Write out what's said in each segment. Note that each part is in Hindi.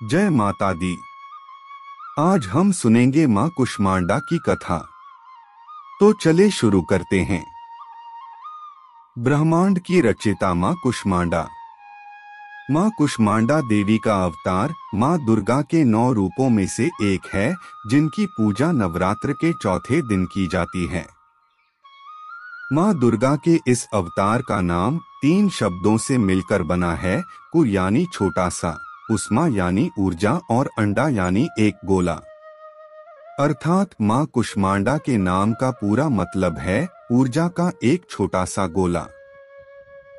जय माता दी। आज हम सुनेंगे माँ कुष्मांडा की कथा। तो चले शुरू करते हैं। ब्रह्मांड की रचयिता माँ कुष्मांडा। माँ कुष्मांडा देवी का अवतार माँ दुर्गा के 9 रूपों में से एक है, जिनकी पूजा नवरात्र के चौथे दिन की जाती है। माँ दुर्गा के इस अवतार का नाम 3 शब्दों से मिलकर बना है। कुर यानी छोटा सा, उष्मा यानी ऊर्जा और अंडा यानी एक गोला। अर्थात माँ कुष्मांडा के नाम का पूरा मतलब है ऊर्जा का एक छोटा सा गोला।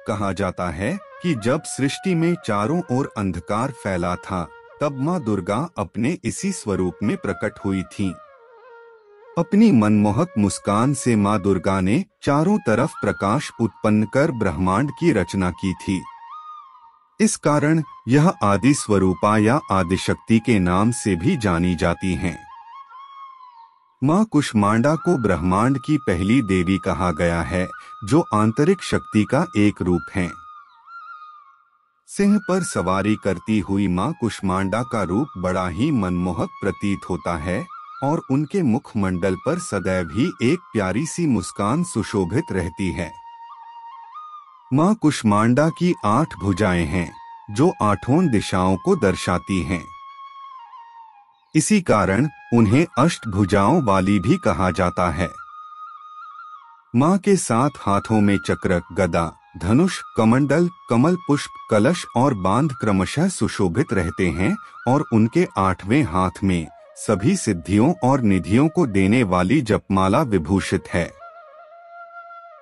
कहा जाता है कि जब सृष्टि में चारों ओर अंधकार फैला था, तब माँ दुर्गा अपने इसी स्वरूप में प्रकट हुई थीं। अपनी मनमोहक मुस्कान से माँ दुर्गा ने चारों तरफ प्रकाश उत्पन्न कर ब्रह्मांड की रचना की थी। इस कारण यह आदि स्वरूपा या आदिशक्ति के नाम से भी जानी जाती हैं। माँ कुष्मांडा को ब्रह्मांड की पहली देवी कहा गया है, जो आंतरिक शक्ति का एक रूप है। सिंह पर सवारी करती हुई माँ कुष्मांडा का रूप बड़ा ही मनमोहक प्रतीत होता है और उनके मुखमंडल पर सदैव ही एक प्यारी सी मुस्कान सुशोभित रहती है। माँ कुष्मांडा की 8 भुजाएं हैं, जो 8 दिशाओं को दर्शाती हैं। इसी कारण उन्हें अष्टभुजाओं वाली भी कहा जाता है। माँ के 7 हाथों में चक्र, गदा, धनुष, कमंडल, कमल पुष्प, कलश और बांध क्रमशः सुशोभित रहते हैं और उनके 8वें हाथ में सभी सिद्धियों और निधियों को देने वाली जपमाला विभूषित है।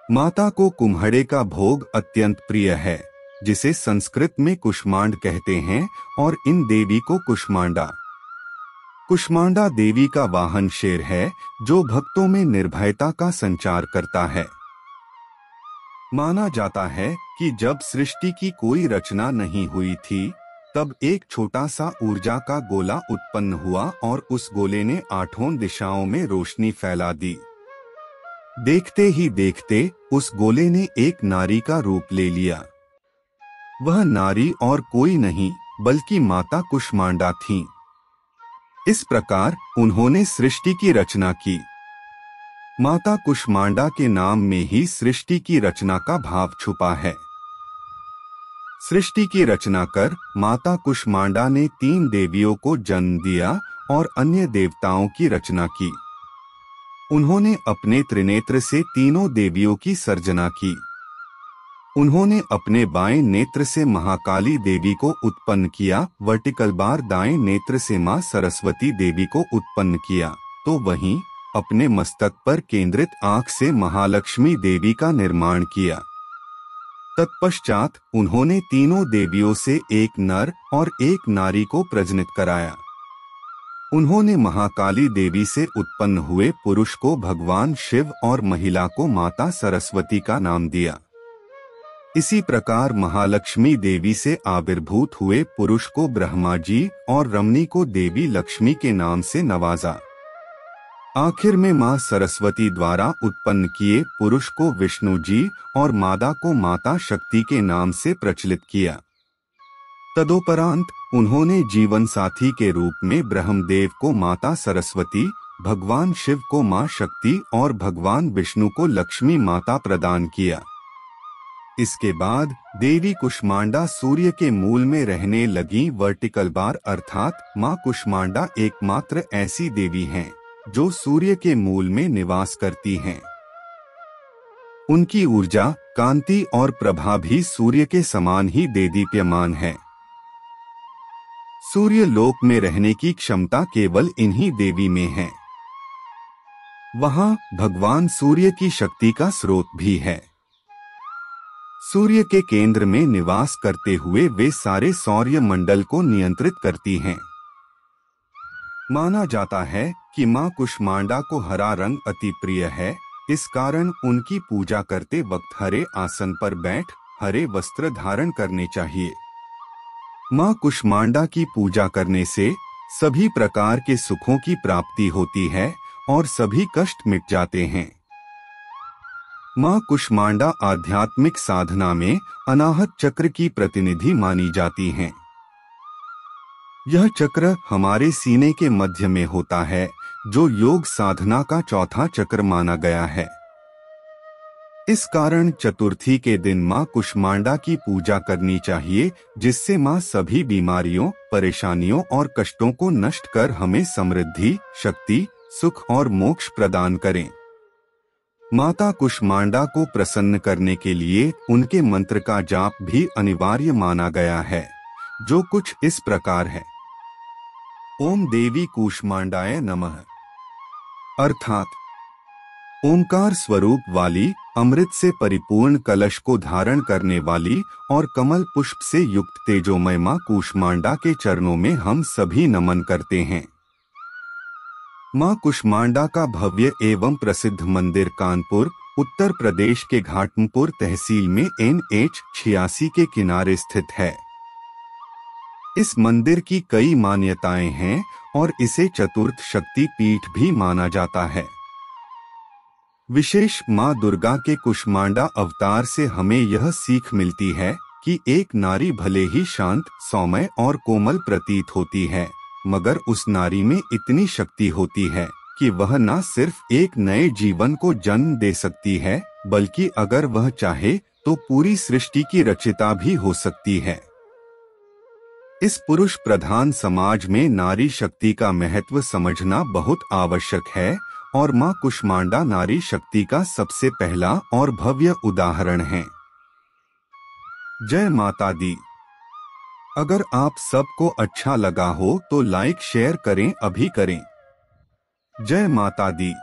माता को कुम्हड़े का भोग अत्यंत प्रिय है, जिसे संस्कृत में कुष्मांड कहते हैं, और इन देवी को कुष्मांडा देवी का वाहन शेर है, जो भक्तों में निर्भयता का संचार करता है। माना जाता है कि जब सृष्टि की कोई रचना नहीं हुई थी, तब एक छोटा सा ऊर्जा का गोला उत्पन्न हुआ और उस गोले ने 8 दिशाओं में रोशनी फैला दी। देखते ही देखते उस गोले ने एक नारी का रूप ले लिया। वह नारी और कोई नहीं बल्कि माता कुष्मांडा थीं। इस प्रकार उन्होंने सृष्टि की रचना की। माता कुष्मांडा के नाम में ही सृष्टि की रचना का भाव छुपा है। सृष्टि की रचना कर माता कुष्मांडा ने 3 देवियों को जन्म दिया और अन्य देवताओं की रचना की। उन्होंने अपने त्रिनेत्र से तीनों देवियों की सर्जना की। उन्होंने अपने बाएं नेत्र से महाकाली देवी को उत्पन्न किया, वर्टिकल बार दाएं नेत्र से मां सरस्वती देवी को उत्पन्न किया, तो वहीं अपने मस्तक पर केंद्रित आंख से महालक्ष्मी देवी का निर्माण किया। तत्पश्चात उन्होंने तीनों देवियों से एक नर और एक नारी को प्रजनित कराया। उन्होंने महाकाली देवी से उत्पन्न हुए पुरुष को भगवान शिव और महिला को माता सरस्वती का नाम दिया। इसी प्रकार महालक्ष्मी देवी से आविर्भूत हुए पुरुष को ब्रह्मा जी और रमणी को देवी लक्ष्मी के नाम से नवाजा। आखिर में मां सरस्वती द्वारा उत्पन्न किए पुरुष को विष्णु जी और मादा को माता शक्ति के नाम से प्रचलित किया। तदोपरांत उन्होंने जीवन साथी के रूप में ब्रह्मदेव को माता सरस्वती, भगवान शिव को मां शक्ति और भगवान विष्णु को लक्ष्मी माता प्रदान किया। इसके बाद देवी कुष्मांडा सूर्य के मूल में रहने लगी। वर्टिकल बार अर्थात माँ कुष्मांडा एकमात्र ऐसी देवी हैं जो सूर्य के मूल में निवास करती हैं। उनकी ऊर्जा, कांति और प्रभा भी सूर्य के समान ही देदीप्यमान है। सूर्य लोक में रहने की क्षमता केवल इन्हीं देवी में है। वहां भगवान सूर्य की शक्ति का स्रोत भी है। सूर्य के केंद्र में निवास करते हुए वे सारे सौर्य मंडल को नियंत्रित करती हैं। माना जाता है कि मां कुष्मांडा को हरा रंग अति प्रिय है। इस कारण उनकी पूजा करते वक्त हरे आसन पर बैठ हरे वस्त्र धारण करने चाहिए। मां कुष्मांडा की पूजा करने से सभी प्रकार के सुखों की प्राप्ति होती है और सभी कष्ट मिट जाते हैं। मां कुष्मांडा आध्यात्मिक साधना में अनाहत चक्र की प्रतिनिधि मानी जाती हैं। यह चक्र हमारे सीने के मध्य में होता है, जो योग साधना का चौथा चक्र माना गया है। इस कारण चतुर्थी के दिन मां कुष्मांडा की पूजा करनी चाहिए, जिससे मां सभी बीमारियों, परेशानियों और कष्टों को नष्ट कर हमें समृद्धि, शक्ति, सुख और मोक्ष प्रदान करें। माता कुष्मांडा को प्रसन्न करने के लिए उनके मंत्र का जाप भी अनिवार्य माना गया है, जो कुछ इस प्रकार है। ओम देवी कुष्मांडाय नमः, अर्थात ओंकार स्वरूप वाली, अमृत से परिपूर्ण कलश को धारण करने वाली और कमल पुष्प से युक्त तेजोमय मां कुष्मांडा के चरणों में हम सभी नमन करते हैं। मां कुष्मांडा का भव्य एवं प्रसिद्ध मंदिर कानपुर, उत्तर प्रदेश के घाटमपुर तहसील में NH 86 के किनारे स्थित है। इस मंदिर की कई मान्यताएं हैं और इसे चतुर्थ शक्ति पीठ भी माना जाता है। विशेष मां दुर्गा के कुष्मांडा अवतार से हमें यह सीख मिलती है कि एक नारी भले ही शांत, सौम्य और कोमल प्रतीत होती है, मगर उस नारी में इतनी शक्ति होती है कि वह न सिर्फ एक नए जीवन को जन्म दे सकती है, बल्कि अगर वह चाहे तो पूरी सृष्टि की रचिता भी हो सकती है। इस पुरुष प्रधान समाज में नारी शक्ति का महत्व समझना बहुत आवश्यक है और मां कुष्मांडा नारी शक्ति का सबसे पहला और भव्य उदाहरण है। जय माता दी। अगर आप सबको अच्छा लगा हो तो लाइक शेयर करें, अभी करें। जय माता दी।